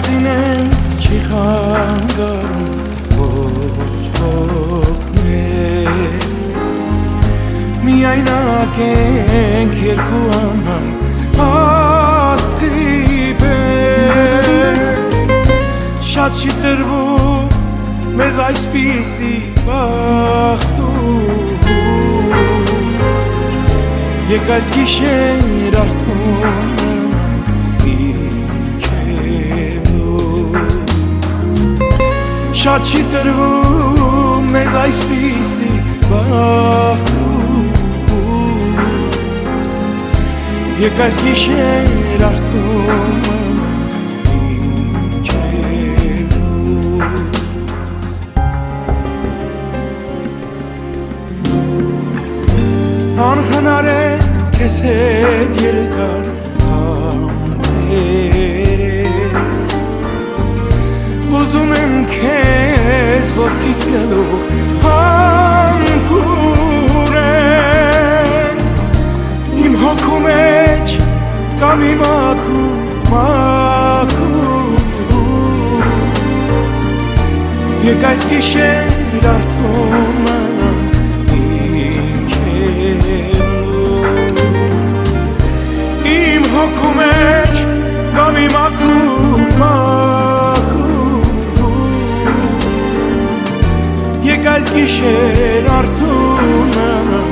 Կասինեն չի խանգարում ոչ ոք մեզ Միայնակ ենք երկու անհայտ աստղի պես Շատ չի տրվում մեզ այսպիսի բախտուս Եկ այս գիշեր արթուն Շատ չի տրվում մեզ այսպիսի բախտուս Եկ այս գիշեր արթուն Անհնար է քեզ հետ երկար համբերել Ուզում եմ քեզ ոտքից գլուխ համբուրել Իմ հոգու մեջ կամ իմ մաքուս Եկ այս գիշեր արթուն մնամ Իմ հոգու մեջ կամ իմ մաքուս Եկ այս գիշեր արթուն մնամ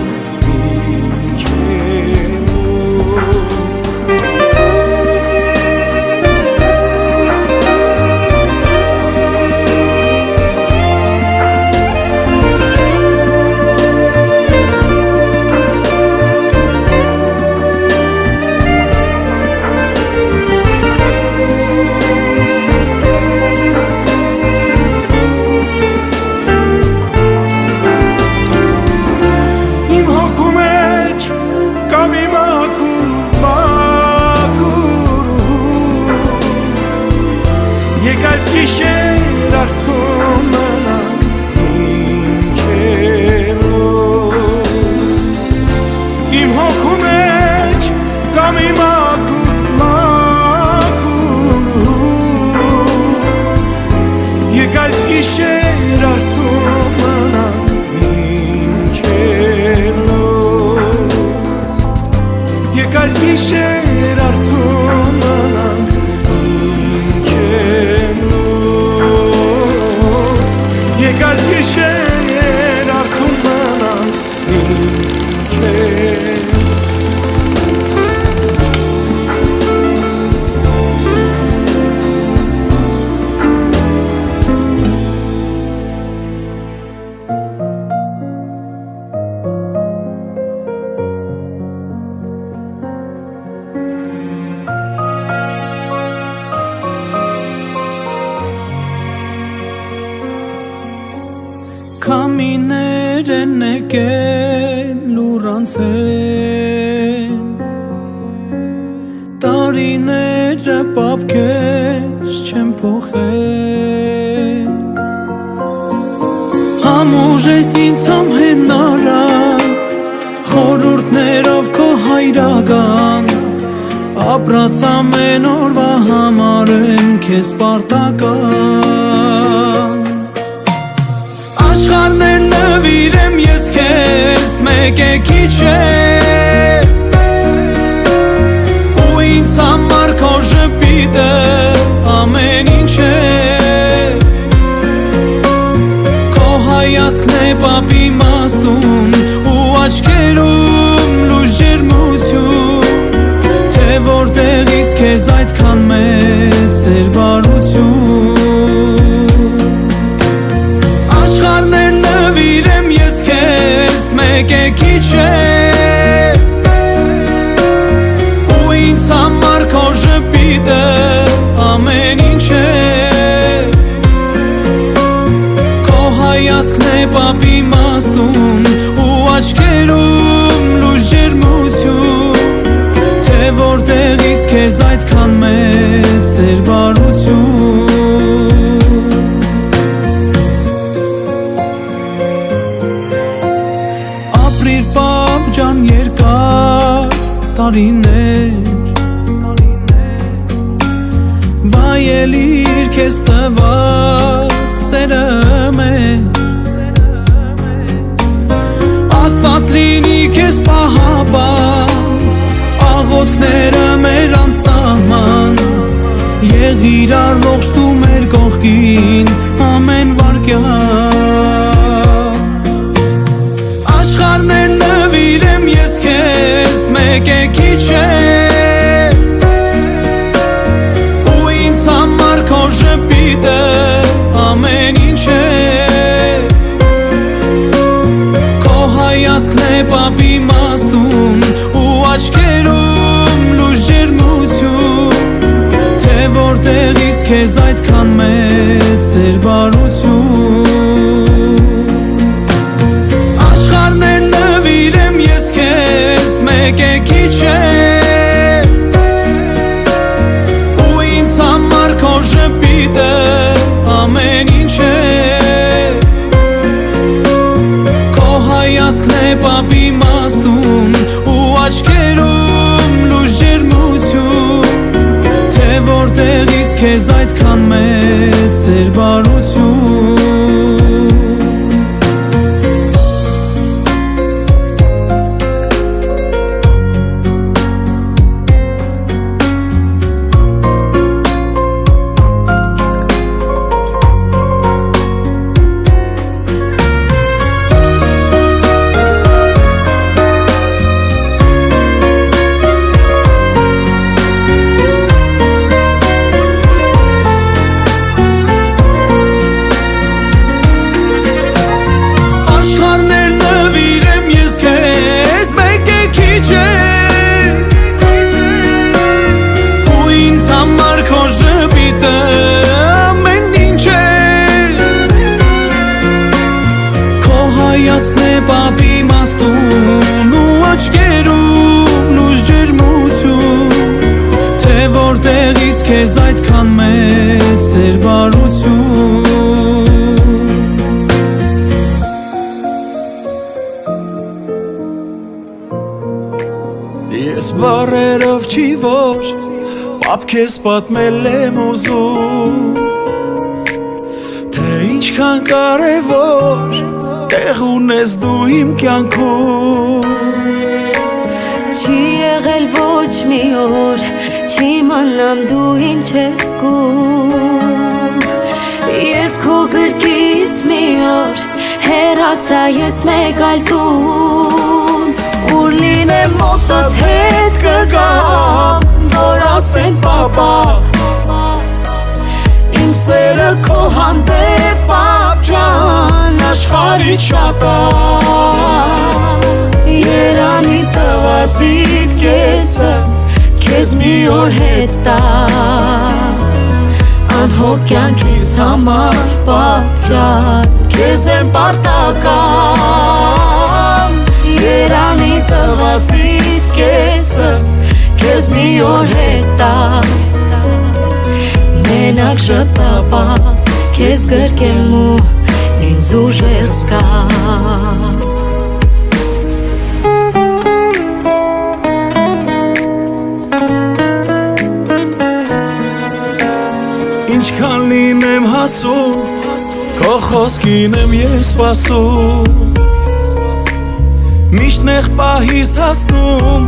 Եկ այս գիշեր արթուն մնամ ինչևոս Իմ հոգու մեջ կամ իմ մաքուս Եկ այս գիշեր արթուն մնամ ինչևոս Եկ այս գիշեր արթուն մնամ Եկ այս գիշեր արթուն մնամ Քամիներ են եկել լուռանցել Տարիները պապկես չեն փոխել Համուժ ես ինձ համհենարա Խորհուրդներով քո հայրական Ապրած ամեն օրվա համար եմ քեզ պարտական Աշխարհներ նվիրեմ ես քեզ մեկ է քիչ է Ու ինձ համար քո ժպիտը ամեն ինչ է Քո հայացքն է պապի իմաստուն ու աչքերում լույս ջերմություն Թե որտեղից քեզ այդքան մեծ սեր բարություն Մեկ է քիչ է Ու ինձ համար քո ժպիտը ամեն ինչ է Քո հայացքն է պապի իմաստուն ու աչքերում լույս ջերմություն Թե որտեղից քեզ այդքան մեծ սեր բարություն Ջան երկար տարիներ Վայելի էր քեզ տված սերը մեր Աստված լինի քեզ պահապան Աղոթքները մեր անսահման Եղիր առողջ դու մեր կողքին ամեն վարկյան Աշխարհն նվիրեմ ես քեզ մեկ է քիչ է Ու ինձ համար քո ժպիտը ամեն ինչ է Քո հայացքն է պապի մաստում ու աչքերում լույս ջերմություն Թե որտեղից քեզ այդքան մեծ էր բարություն Աշխարհն է նվիրեմ ես քեզ մեկ է քիչ է Ու ինձ համար քո ժպիտը ամեն ինչ է Քո հայացքն է պապի մաստում ու աչքերում լույս ջերմություն Թե որտեղից քեզ այդքան մեծ էր բարություն Հայացքն է պապի մաստուն ու աչքերում լույս ջերմություն Թե որտեղից քեզ այդքան մեծ էր բարություն Ես բառերով չի որ Պապ քեզ պատմել եմ ուզում Թե ինչքան կարևոր Տեղ ունես դու իմ կյանքում Չի եղել ոչ մի օր Չիմանամ դու ինչ ես զգում Երբ քո գրկից մի օր Հեռացա ես մեկ այլ տուն Ուր լինեմ մոտդ հետ կգամ Որ ասեմ պապա Իմ սերը քո հանդեպ պապ ջան Աշխարհից շատ է Երանի տվածիդ կեսը Քեզ մի օր հետ տա Անհոգ կյանքիս համար պապ ջան Քեզ եմ պարտական Երանի տվածիդ կեսը Քեզ մի օր հետ տա Մենակ շպտապա Քեզ գրկեմ ու ինձ ուժեղ զգա Ինչքան լինեմ հասում Քո խոսքին եմ ես սպասում Միշտ նեղ պահիս հասնում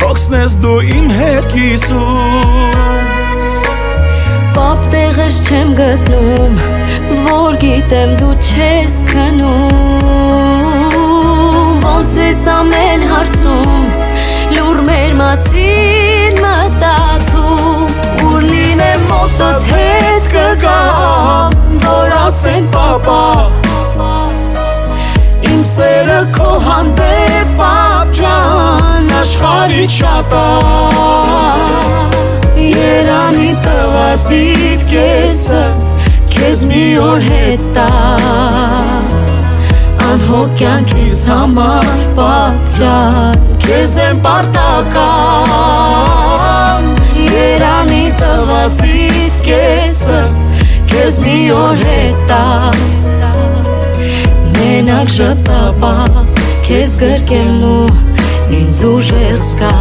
Հոգսն ես դու իմ հետ կիսում Պապ տեղս չեմ գտնում Որ գիտեմ դու չես քնում Ոնց ես ամեն հարցում Լուր մեր մասին մտածում Ուր լինեմ մոտդ հետ կգամ Որ ասեմ պապա Իմ սերը քո հանդեպ պապ ջան Աշխարհից շատ է Երանի տվածիդ կեսը Քեզ մի օր հետ տա Անհոգ կյանքիս համար պապ ջան Քեզ եմ պարտական Երանի տվածիդ կեսը Քեզ մի օր հետ տա Մենակ շպտապա Քեզ գրկեմ ու ինձ ուժեղ զգա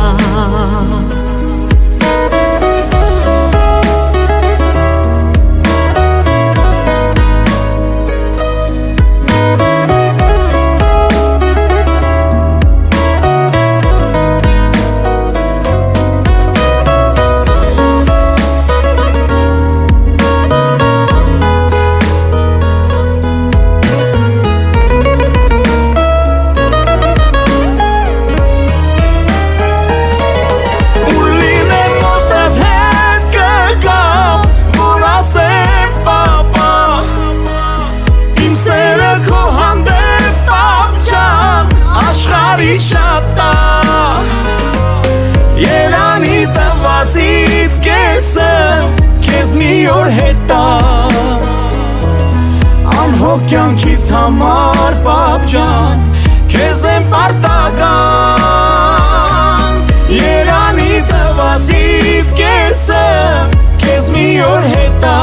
օր հետա Անհոգ կյանքից համար պապջան Քեզ եմ պարտական Երանի տվածից կեսը Քեզ մի օր հետա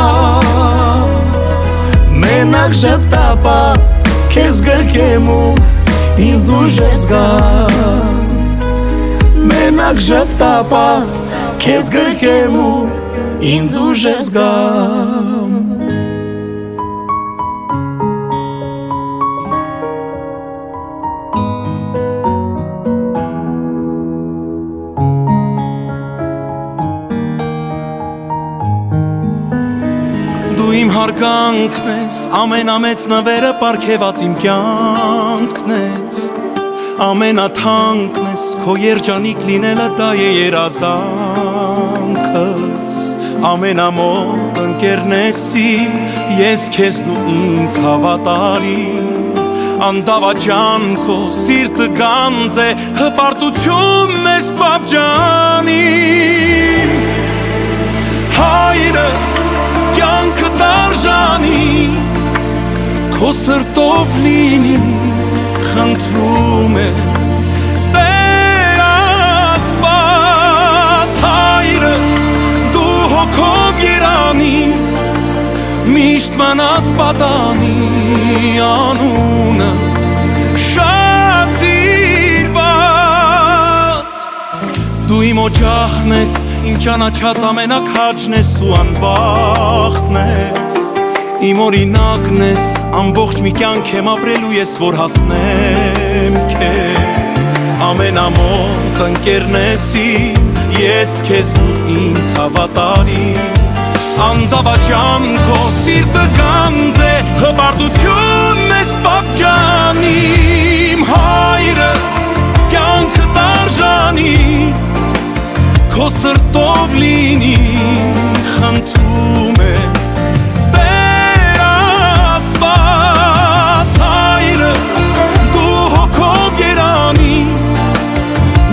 Մենակ ժպտապա Քեզ գրկեմ ու ինձ ուժես գա Մենակ ժպտապա Քեզ գրկեմ ու ինձ ուժես գա Դու իմ հարգանքն ես, ամենամեծ նվերը պարգևած իմ կյանքն ես Ամենաթանկն ես, քո երջանիկ լինելը դա է երազանքս Ամենամոտ ընկերն ես իմ, ես քեզ դու ինձ հավատարիմ Անդավաճան քո սիրտը գանձ է, հպարտությունն ես պապջանիմ Հայրս կյանքը դարժանի Քո սրտով լինի խնդրում է Տեր Աստված Հայրս դու հոգով երանի Միշտ մնաս պատանի անունը շատ սիրված Դու իմ օջախն ես Իմ ճանաչած ամենաքաջն ես ու անվախտն ես Իմ օրինակն ես, ամբողջ մի կյանք եմ ապրելու ես, որ հասնեմ քեզ Ամենամոտ ընկերն ես իմ, ես քեզ դու ինձ հավատարիմ Անդավաճան քո սիրտը գանձ է, հպարտությունն ես պապջանիմ Հայրս կյանքը դարժանի Քո սրտով լինի խնդրում է Տեր Աստված Հայրս դու հոգով երանի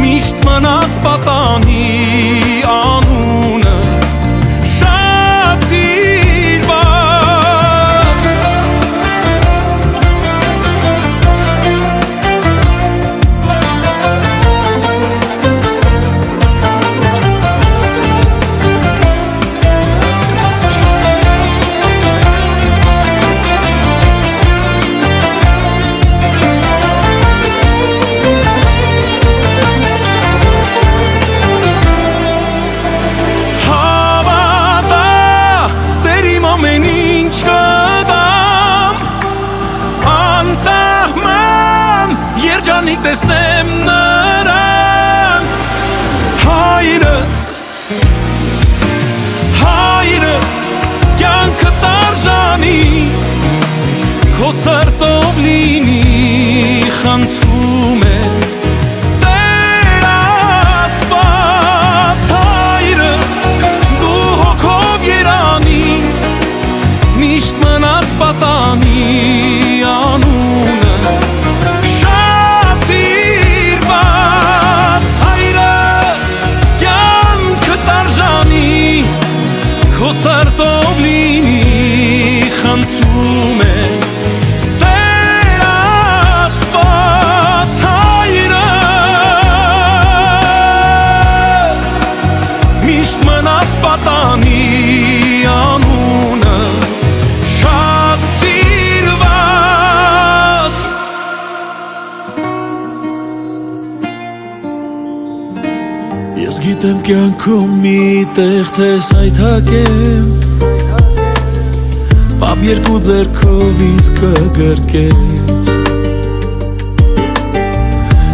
Միշտ մնաս պատանի անունը շատ սիրված Երջանիկ տեսնեմ նրան Հայրս կյանքը դարժանի Քո սրտով լինի խնդրում է Տեր Աստված Հայրս դու հոգով երանի Միշտ մնաս պատանի անունը Քո սրտով լինի խնդրում է Տեր Աստված Հայրս Միշտ մնաս պատանի անունը շատ սիրված Ես գիտեմ կյանքում մի տեղ թես այթակեմ Պապ երկու ձեռքով ինձ կգրկես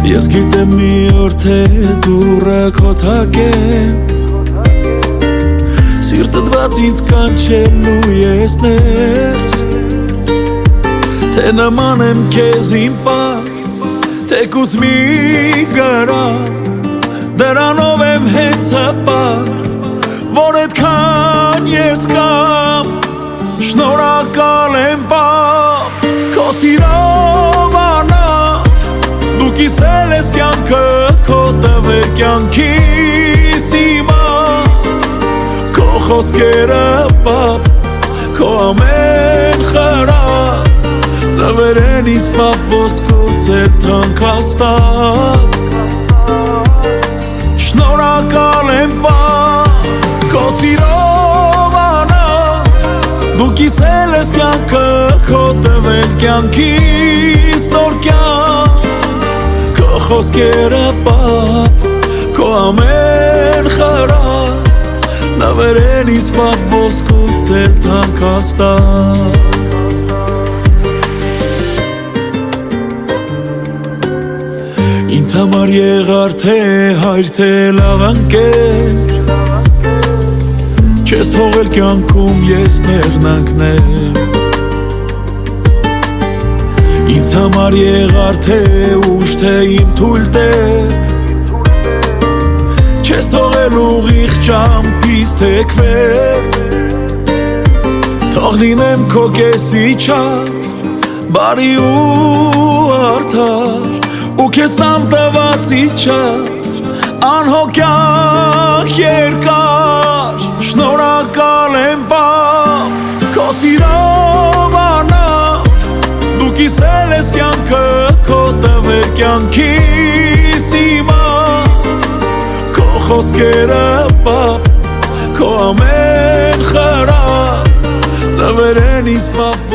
Ես գիտեմ մի օր թե դուրը կոթակեմ Սիրտդ բաց ինձ կանչելու ես ներս Թե նման եմ քեզ իմ պապ Թեկուզ մի գրակ Դրանով եմ հեցապատ, որ այդքան ես կամ Շնորհակալ եմ պապ, քո սիրով անապ Դու կիսել ես կյանքը, քո տվել կյանքիս իմաստ Քո խոսքերը պապ Քո ամեն խրատ Նվերեն իս պապ ոսկոց է թանկաստատ Շնորհակալ եմ պապ Քո սիրով անավ Դու կիսել ես կյանքը Քո տվել կյանքիս նոր կյանք Քո խոսքերը պապ Քո ամեն խրատ Նվերեն իս պապ ոսկոց է թանկաստատ Ինձ համար եղար թե հայր թե լավ ընկեր Չես թողել կյանքում ես նեղնանքներ Ինձ համար եղար թե ուշ թե իմ թույլ տեր Չես թողել ուղիղ ճամփից թեքվել Թող լինեմ քո կեսի չափ բարի ու արդար Ու քեզ տամ տվածի չափ անհոգյակ երկար Շնորհակալ եմ պապ քո սիրով անավ Դու կիսել ես կյանքը քո տվել կյանքիս իմաստ Քո խոսքերը պապ Քո ամեն խրատ Նվերեն իս պապ